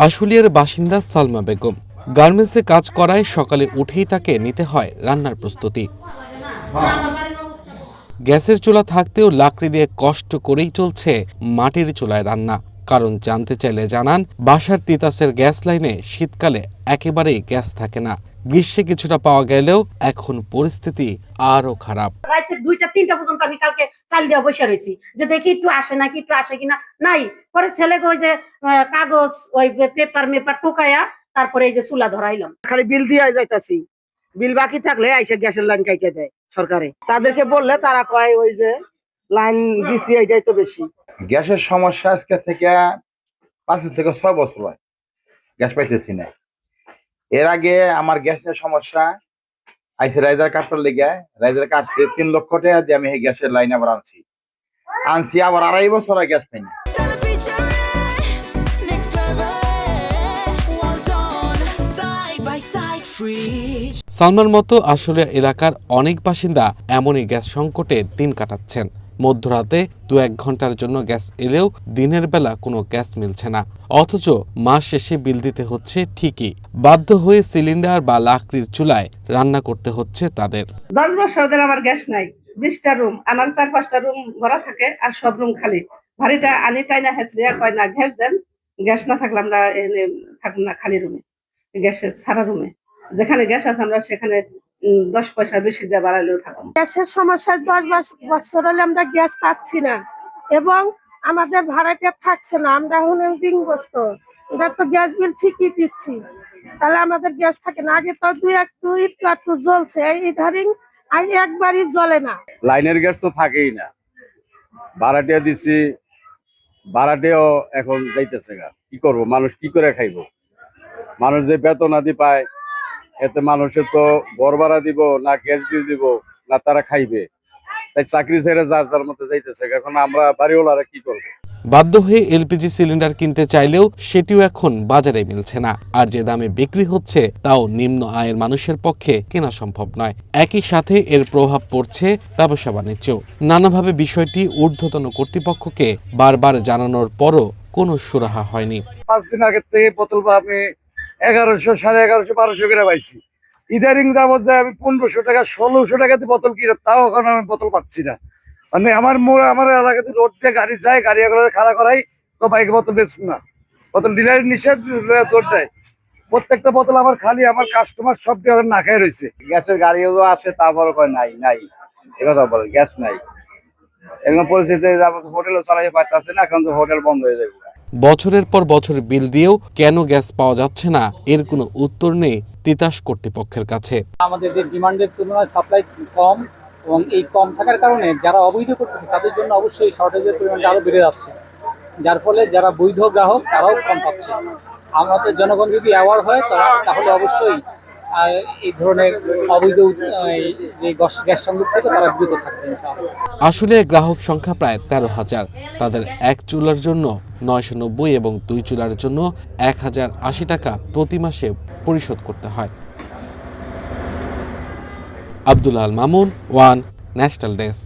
আশুলিয়ার বাসিন্দা সালমা বেগম গার্মেন্টসে কাজ করায় সকালে উঠেই তাকে নিতে হয় রান্নার প্রস্তুতি। গ্যাসের চুলা থাকতেও লাকড়ি দিয়ে কষ্ট করেই চলছে মাটির চুলায় রান্না। কারণ জানতে চাইলে জানান, বাসার তিতাসের গ্যাস লাইনে শীতকালে একেবারেই গ্যাস থাকে না। গ্রীষ্মে কিছুটা পাওয়া গেলেও এখন পরিস্থিতি আরো খারাপ। রাতে 2টা-3টা পর্যন্ত আমি কালকে চাল দিয়ে বসে রয়েছি যে দেখি একটু আসে নাকি, একটু আসে কিনা। নাই, পরে ছেলেকে ওই যে কাগজ ওই পেপার মেপার টোকায়া তারপরে এই যে চুলা ধরাইলাম। খালি বিল দিয়ে যাইতাছি, বিল বাকি থাকলে আইসা গ্যাসের লাইন কাইটে দেয় সরকারে। তাদেরকে বললে তারা কয় ওই যে লাইন দিছি এইটাই তো বেশি। গ্যাসের সমস্যা আজকে থেকে 5 থেকে 6 বছর হয় গ্যাস পাইতেছি না। এর আগে আমার গ্যাসের সমস্যা আইসে রাইজার কাটবার লেগে, রাইজার কাটছে 3 লক্ষ টাকা দিয়ে আমি এই গ্যাসের লাইন আবার আনছি আবার 2.5 বছর গ্যাস পাইনি। সালমার মতো আসলে এলাকার অনেক বাসিন্দা এমনই গ্যাস সংকটে দিন কাটাচ্ছেন। মধ্যরাতে 2-1 ঘন্টার জন্য গ্যাস এলেও দিনের বেলা কোনো গ্যাস মিলছে না, অথচ মাস শেষে বিল দিতে হচ্ছে ঠিকই। বাধ্য হয়ে সিলিন্ডার বা লাকড়ির চুলায় রান্না করতে হচ্ছে তাদের। 10 বছর ধরে আমার গ্যাস নাই। 20টা রুম, আমার 4-5টা রুম ভরা থাকে আর সব রুম খালি। ভারিটা আনি টাইনা হেসরিয়া কয় না গ্যাস দেন, গ্যাস না থাকলে আমরা থাকবো না খালি রুমে, গ্যাসের সারা রুমে। যেখানে গ্যাস আছে আমরা সেখানে 10 পয়সা বেশি দিয়ে বাড়াইলেও থাকবো। গ্যাসের সমস্যা 10 বছর হলে আমরা গ্যাস পাচ্ছি না এবং আমাদের ভাড়াটা থাকছে না। আমরা ঋণগ্রস্ত, আমরা তো গ্যাস বিল ঠিকই দিচ্ছি, তাহলে আমাদের গ্যাস থাকে না। আগে তো একটু জ্বলছে, এই ধারিং একবারই জ্বলে না। লাইনের গ্যাস তো থাকেই না, ভাড়াটিয়া দিছি, ভাড়াটিও এখন যাইতেছে গা। কি করব, মানুষ কি করে খাইব? মানুষ যে বেতন আদি পায় এতে মানুষের তো ঘর ভাড়া দিব না, গ্যাস বিল দিব না, তারা খাইবে। তাই চাকরি ছেড়ে যার যার মধ্যে যাইতেছে। এখন আমরা বাড়িওয়ালারা কি করবো? বাধ্য হয়ে এলপিজি সিলিন্ডার কিনতে চাইলেও সেটিও এখন বাজারে মিলছে না। আর যে দামে বিক্রি হচ্ছে তাও নিম্ন আয়ের মানুষের পক্ষে কেনা সম্ভব নয়। একই সাথে এর প্রভাব পড়ছে ব্যবসা বাণিজ্যেও। নানাভাবে বিষয়টি ঊর্ধ্বতন কর্তৃপক্ষকে বারবার জানানোর পরও কোনো সুরাহা হয়নি। 5 দিন আগে থেকে বোতল আমি 1100, 1150, 1200 করে পাইছি। ইদারিং যাবত যে আমি 1500 টাকা 1600 টাকাতে বোতল কিনে, তাও এখন আমি বোতল পাচ্ছি না। মানে আমার এলাকাতে রোড দিয়ে গাড়ি যায়, গাড়ি খাড়া করাই তো বাইকে বোতল বেচব না, বোতল ডিলার নিষেধ দৌড় দেয়। প্রত্যেকটা বোতল আমার খালি, আমার কাস্টমার সব না খাই রয়েছে। গ্যাসের গাড়িও আছে, তারপরে কয় নাই এবার বলে গ্যাস নাই। এরকম পরিস্থিতি হোটেলও চালাই পাচ্ছে না, এখন তো হোটেল বন্ধ হয়ে যাবে। বছরের পর বছর বিল দিয়েও কেন গ্যাস পাওয়া যাচ্ছে না, এর কোনো উত্তর নেই তিতাস কর্তৃপক্ষের কাছে। আমাদের যে ডিমান্ডের তুলনায় সাপ্লাই কম, এবং এই কম থাকার কারণে যারা অবৈধ করতেছে তাদের জন্য অবশ্যই শর্টেজের পরিমাণটা আরও বেড়ে যাচ্ছে, যার ফলে যারা বৈধ গ্রাহক তারাও কম পাচ্ছে। আমাদের জনগণ যদি অ্যাওয়ার হয় তাহলে অবশ্যই এই ধরনের অবৈধ যে গ্যাস সংযোগ থেকে তারা বিরত থাকবে। আসলে গ্রাহক সংখ্যা প্রায় 13,000। তাদের এক চুলার জন্য 990 এবং 2 চুলার জন্য 1080 টাকা প্রতি মাসে পরিশোধ করতে হয়। Abdul Al Mamun, one national desk.